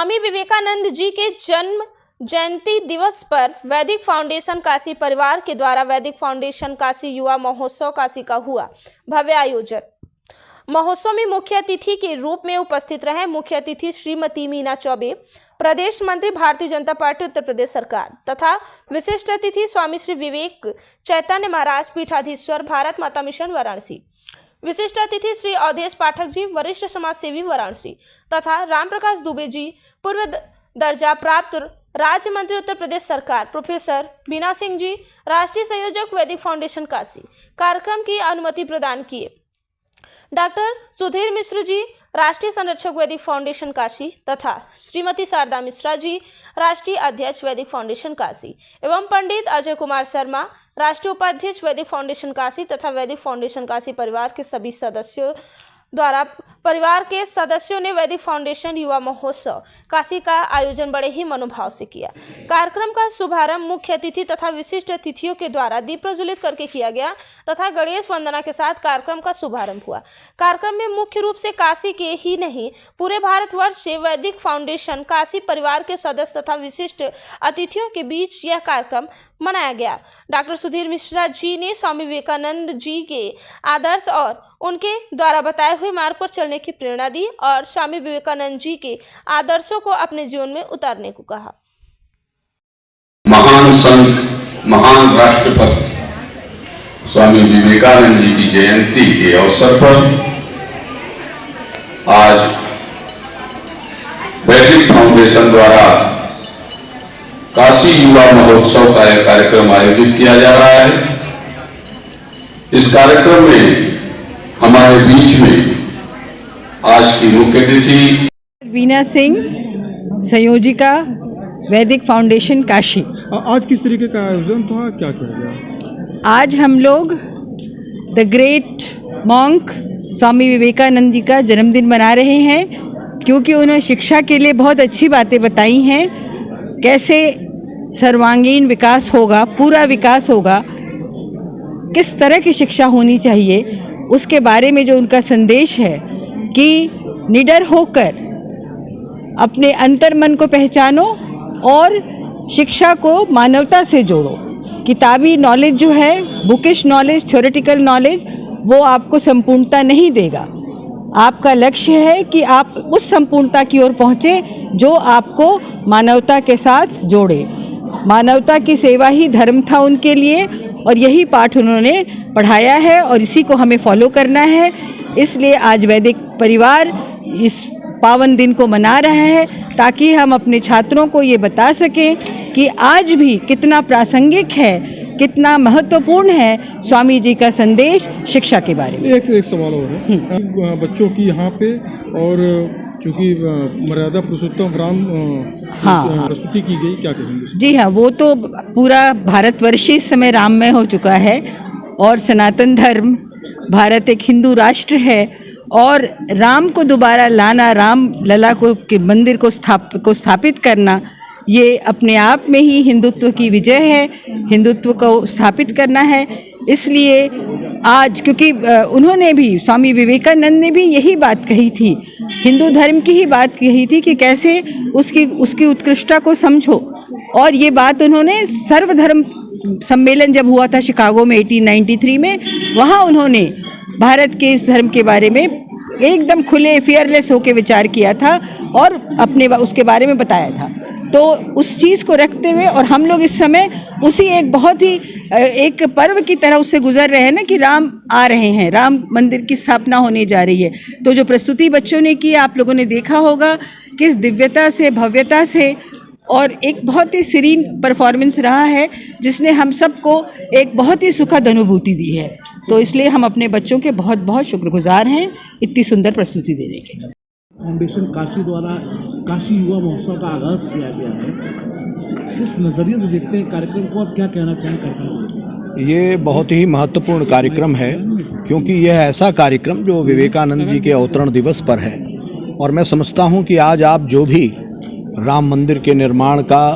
स्वामी विवेकानंद जी के जन्म जयंती दिवस पर वैदिक फाउंडेशन काशी परिवार के द्वारा वैदिक फाउंडेशन काशी युवा महोत्सव काशी का हुआ भव्य आयोजन। महोत्सव में मुख्य अतिथि के रूप में उपस्थित रहे मुख्य अतिथि श्रीमती मीना चौबे, प्रदेश मंत्री भारतीय जनता पार्टी उत्तर प्रदेश सरकार, तथा विशिष्ट अतिथि स्वामी श्री विवेक चैतन्य महाराज पीठाधीश्वर भारत माता मिशन वाराणसी, विशिष्ट अतिथि श्री अवधेश पाठक जी वरिष्ठ समाज सेवी वाराणसी, तथा राम प्रकाश दुबे जी पूर्व दर्जा प्राप्त राज्य मंत्री उत्तर प्रदेश सरकार, प्रोफेसर बीना सिंह जी राष्ट्रीय संयोजक वैदिक फाउंडेशन काशी कार्यक्रम की अनुमति प्रदान किए, डॉक्टर सुधीर मिश्र जी राष्ट्रीय संरक्षक वैदिक फाउंडेशन काशी तथा श्रीमती शारदा मिश्रा जी राष्ट्रीय अध्यक्ष वैदिक फाउंडेशन काशी एवं पंडित अजय कुमार शर्मा राष्ट्रीय उपाध्यक्ष वैदिक फाउंडेशन काशी तथा वैदिक फाउंडेशन काशी परिवार के सभी सदस्यों द्वारा परिवार के सदस्यों ने वैदिक फाउंडेशन युवा महोत्सव काशी का आयोजन बड़े ही मनोभाव से किया। कार्यक्रम का शुभारंभ मुख्य अतिथि तथा विशिष्ट अतिथियों के द्वारा दीप प्रज्वलित करके किया गया तथा गणेश वंदना के साथ कार्यक्रम का शुभारंभ हुआ। कार्यक्रम में मुख्य रूप से काशी के ही नहीं पूरे भारतवर्ष से वैदिक फाउंडेशन काशी परिवार के सदस्य तथा विशिष्ट अतिथियों के बीच यह कार्यक्रम मनाया गया। डॉक्टर सुधीर मिश्रा जी ने स्वामी विवेकानंद जी के आदर्श और उनके द्वारा बताए हुए मार्ग पर चलने की प्रेरणा दी और स्वामी विवेकानंद जी के आदर्शों को अपने जीवन में उतारने को कहा। महान संत, महान राष्ट्रपति स्वामी विवेकानंद जी की जयंती के अवसर पर आज वैदिक फाउंडेशन द्वारा काशी युवा महोत्सव का एक कार्यक्रम आयोजित किया जा रहा है। इस कार्यक्रम में हमारे बीच में आज की मुख्य अतिथि बीना सिंह, संयोजिका वैदिक फाउंडेशन काशी। आज किस तरीके का आयोजन था, क्या किया गया? आज हम लोग the great monk Swami Vivekananda ji का जन्मदिन मना रहे हैं क्योंकि उन्होंने शिक्षा के लिए बहुत अच्छी बातें बताई हैं। कैसे सर्वांगीण विकास होगा, पूरा विकास होगा, किस तरह की शिक्षा होनी चाहिए, उसके बारे में जो उनका संदेश है कि निडर होकर अपने अंतर्मन को पहचानो और शिक्षा को मानवता से जोड़ो। किताबी नॉलेज जो है, बुकिश नॉलेज, थ्योरेटिकल नॉलेज, वो आपको संपूर्णता नहीं देगा। आपका लक्ष्य है कि आप उस संपूर्णता की ओर पहुँचे जो आपको मानवता के साथ जोड़े। मानवता की सेवा ही धर्म था उनके लिए और यही पाठ उन्होंने पढ़ाया है और इसी को हमें फॉलो करना है। इसलिए आज वैदिक परिवार इस पावन दिन को मना रहा है ताकि हम अपने छात्रों को ये बता सकें कि आज भी कितना प्रासंगिक है, कितना महत्वपूर्ण है स्वामी जी का संदेश शिक्षा के बारे में। एक सवाल और है बच्चों की यहाँ पे, और क्योंकि मर्यादा पुरुषोत्तम राम प्रस्तुति की गई, क्या कहेंगे? जी हाँ, वो तो पूरा भारतवर्ष इस समय राममय हो चुका है और सनातन धर्म, भारत एक हिंदू राष्ट्र है और राम को दोबारा लाना, राम लला को के मंदिर को स्थापित करना, ये अपने आप में ही हिंदुत्व की विजय है। हिंदुत्व को स्थापित करना है। इसलिए आज क्योंकि उन्होंने भी, स्वामी विवेकानंद ने भी यही बात कही थी, हिंदू धर्म की ही बात कही थी कि कैसे उसकी उत्कृष्टता को समझो। और ये बात उन्होंने सर्वधर्म सम्मेलन जब हुआ था शिकागो में 1893 में, वहाँ उन्होंने भारत के इस धर्म के बारे में एकदम खुले फियरलेस होकर विचार किया था और अपने उसके बारे में बताया था। तो उस चीज़ को रखते हुए और हम लोग इस समय उसी एक बहुत ही एक पर्व की तरह उससे गुजर रहे हैं ना कि राम आ रहे हैं, राम मंदिर की स्थापना होने जा रही है। तो जो प्रस्तुति बच्चों ने की, आप लोगों ने देखा होगा किस दिव्यता से, भव्यता से, और एक बहुत ही सीरीन परफॉर्मेंस रहा है जिसने हम सबको एक बहुत ही सुखद अनुभूति दी है। तो इसलिए हम अपने बच्चों के बहुत बहुत शुक्रगुजार हैं इतनी सुंदर प्रस्तुति देने के। फाउंडेशन काशी द्वारा काशी युवा महोत्सव का आगाज़ किया गया है, किस नज़रिए से देखते हैं कार्यक्रम को और क्या कहना चाहें? ये बहुत ही महत्वपूर्ण कार्यक्रम है क्योंकि यह ऐसा कार्यक्रम जो विवेकानंद जी के अवतरण दिवस पर है और मैं समझता हूँ कि आज आप जो भी राम मंदिर के निर्माण का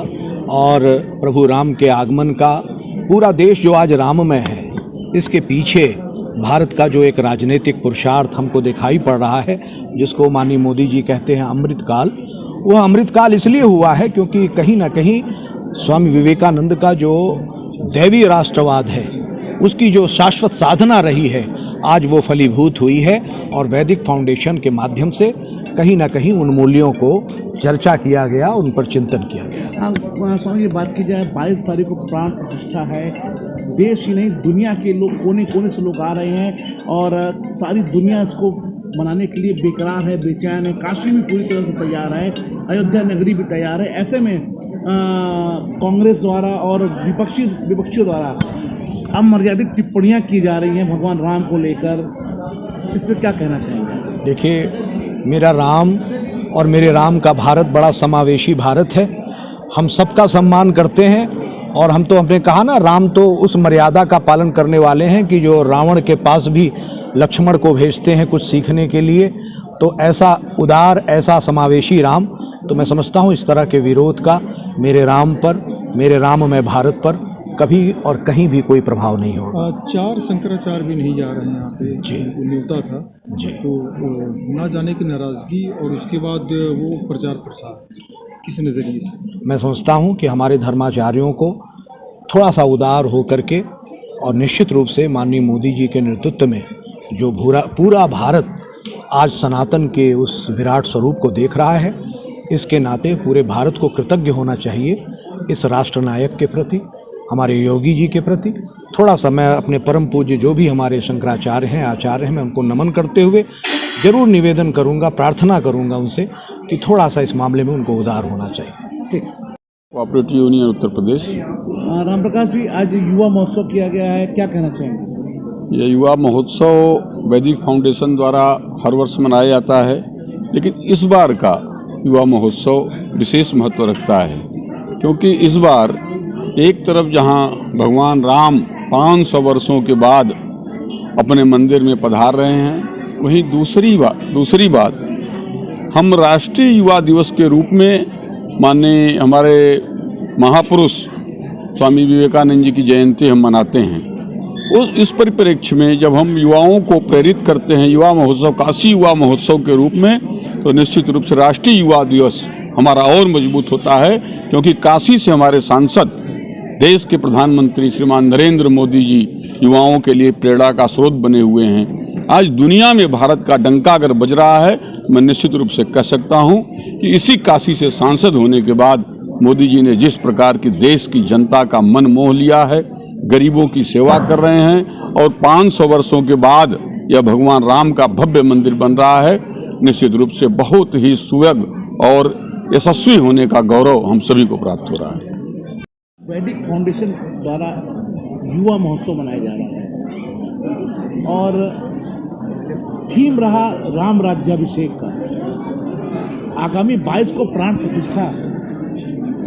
और प्रभु राम के आगमन का, पूरा देश जो आज राममय है, इसके पीछे भारत का जो एक राजनीतिक पुरुषार्थ हमको दिखाई पड़ रहा है, जिसको माननीय मोदी जी कहते हैं अमृतकाल, वह अमृतकाल इसलिए हुआ है क्योंकि कहीं ना कहीं स्वामी विवेकानंद का जो दैवी राष्ट्रवाद है उसकी जो शाश्वत साधना रही है आज वो फलीभूत हुई है और वैदिक फाउंडेशन के माध्यम से कहीं ना कहीं उन मूल्यों को चर्चा किया गया, उन पर चिंतन किया गया। स्वामी जी, बात की जाए 22 तारीख को प्राण प्रतिष्ठा है। देश ही नहीं दुनिया के लोग कोने कोने से लोग आ रहे हैं और सारी दुनिया इसको मनाने के लिए बेकरार है, बेचैन है। काशी भी पूरी तरह से तैयार है, अयोध्या नगरी भी तैयार है। ऐसे में कांग्रेस द्वारा और विपक्षियों द्वारा अमर्यादित टिप्पणियां की जा रही हैं भगवान राम को लेकर, इस पर क्या कहना चाहेंगे? देखिए, मेरा राम और मेरे राम का भारत बड़ा समावेशी भारत है। हम सबका सम्मान करते हैं और हम तो हमने कहा ना, राम तो उस मर्यादा का पालन करने वाले हैं कि जो रावण के पास भी लक्ष्मण को भेजते हैं कुछ सीखने के लिए। तो ऐसा उदार, ऐसा समावेशी राम, तो मैं समझता हूँ इस तरह के विरोध का मेरे राम पर, मेरे राममय भारत पर कभी और कहीं भी कोई प्रभाव नहीं होगा। 4 शंकराचार्य भी नहीं जा रहे हैं यहाँ पे, जी। वो न्योता था जी। तो ना जाने की नाराज़गी और उसके बाद वो प्रचार प्रसार किस नज़रिए से? मैं समझता हूँ कि हमारे धर्माचार्यों को थोड़ा सा उदार होकर के और निश्चित रूप से माननीय मोदी जी के नेतृत्व में जो पूरा भारत आज सनातन के उस विराट स्वरूप को देख रहा है, इसके नाते पूरे भारत को कृतज्ञ होना चाहिए इस राष्ट्रनायक के प्रति, हमारे योगी जी के प्रति। थोड़ा सा मैं अपने परम पूज्य जो भी हमारे शंकराचार्य हैं, आचार्य हैं, मैं उनको नमन करते हुए जरूर निवेदन करूंगा, प्रार्थना करूंगा उनसे कि थोड़ा सा इस मामले में उनको उदार होना चाहिए। ठीक। Cooperative union Uttar Pradesh. राम प्रकाश जी, आज युवा महोत्सव किया गया है, क्या कहना चाहेंगे? यह युवा महोत्सव वैदिक फाउंडेशन द्वारा हर वर्ष मनाया जाता है, लेकिन इस बार का युवा महोत्सव विशेष महत्व रखता है क्योंकि इस बार एक तरफ जहां भगवान राम 500 वर्षों के बाद अपने मंदिर में पधार रहे हैं, वहीं दूसरी बात हम राष्ट्रीय युवा दिवस के रूप में माननीय हमारे महापुरुष स्वामी विवेकानंद जी की जयंती हम मनाते हैं। इस परिप्रेक्ष्य में जब हम युवाओं को प्रेरित करते हैं युवा महोत्सव, काशी युवा महोत्सव के रूप में, तो निश्चित रूप से राष्ट्रीय युवा दिवस हमारा और मजबूत होता है क्योंकि काशी से हमारे सांसद देश के प्रधानमंत्री श्रीमान नरेंद्र मोदी जी युवाओं के लिए प्रेरणा का स्रोत बने हुए हैं। आज दुनिया में भारत का डंका अगर बज रहा है, मैं निश्चित रूप से कह सकता हूं कि इसी काशी से सांसद होने के बाद मोदी जी ने जिस प्रकार की देश की जनता का मन मोह लिया है, गरीबों की सेवा कर रहे हैं और 500 वर्षों के बाद यह भगवान राम का भव्य मंदिर बन रहा है, निश्चित रूप से बहुत ही सुयोग और यशस्वी होने का गौरव हम सभी को प्राप्त हो रहा है। वैदिक फाउंडेशन द्वारा युवा महोत्सव मनाया जा रहा है और थीम रहा राम राज्याभिषेक का। आगामी 22 को प्राण प्रतिष्ठा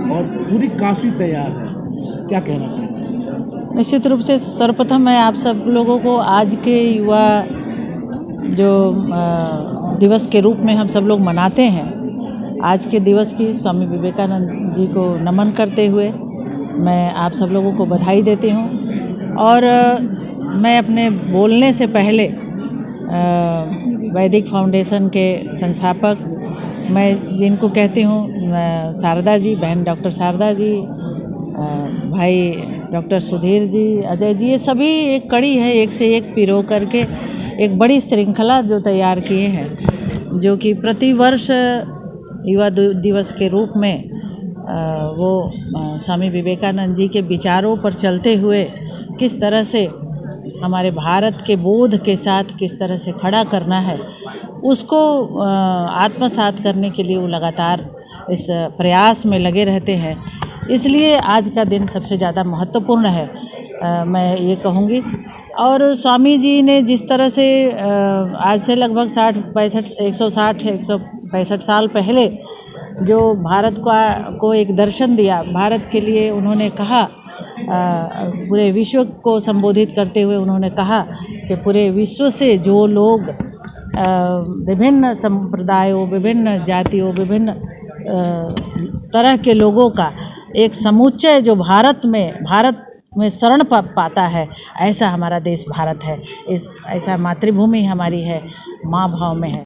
और पूरी काशी तैयार है, क्या कहना चाहिए? निश्चित रूप से सर्वप्रथम मैं आप सब लोगों को आज के युवा जो दिवस के रूप में हम सब लोग मनाते हैं, आज के दिवस की स्वामी विवेकानंद जी को नमन करते हुए मैं आप सब लोगों को बधाई देती हूँ। और मैं अपने बोलने से पहले वैदिक फाउंडेशन के संस्थापक मैं जिनको कहती हूँ शारदा जी, बहन डॉक्टर शारदा जी, भाई डॉक्टर सुधीर जी, अजय जी, ये सभी एक कड़ी है, एक से एक पिरो करके एक बड़ी श्रृंखला जो तैयार किए हैं, जो कि प्रतिवर्ष युवा दिवस के रूप में वो स्वामी विवेकानंद जी के विचारों पर चलते हुए किस तरह से हमारे भारत के बोध के साथ किस तरह से खड़ा करना है, उसको आत्मसात करने के लिए वो लगातार इस प्रयास में लगे रहते हैं। इसलिए आज का दिन सबसे ज़्यादा महत्वपूर्ण है, मैं ये कहूँगी। और स्वामी जी ने जिस तरह से आज से लगभग 165 साल पहले जो भारत को एक दर्शन दिया, भारत के लिए उन्होंने कहा, पूरे विश्व को संबोधित करते हुए उन्होंने कहा कि पूरे विश्व से जो लोग विभिन्न संप्रदायों, विभिन्न जातियों, विभिन्न तरह के लोगों का एक समुच्चय जो भारत में शरण पाता है, ऐसा हमारा देश भारत है। ऐसा मातृभूमि हमारी है, माँ भाव में है।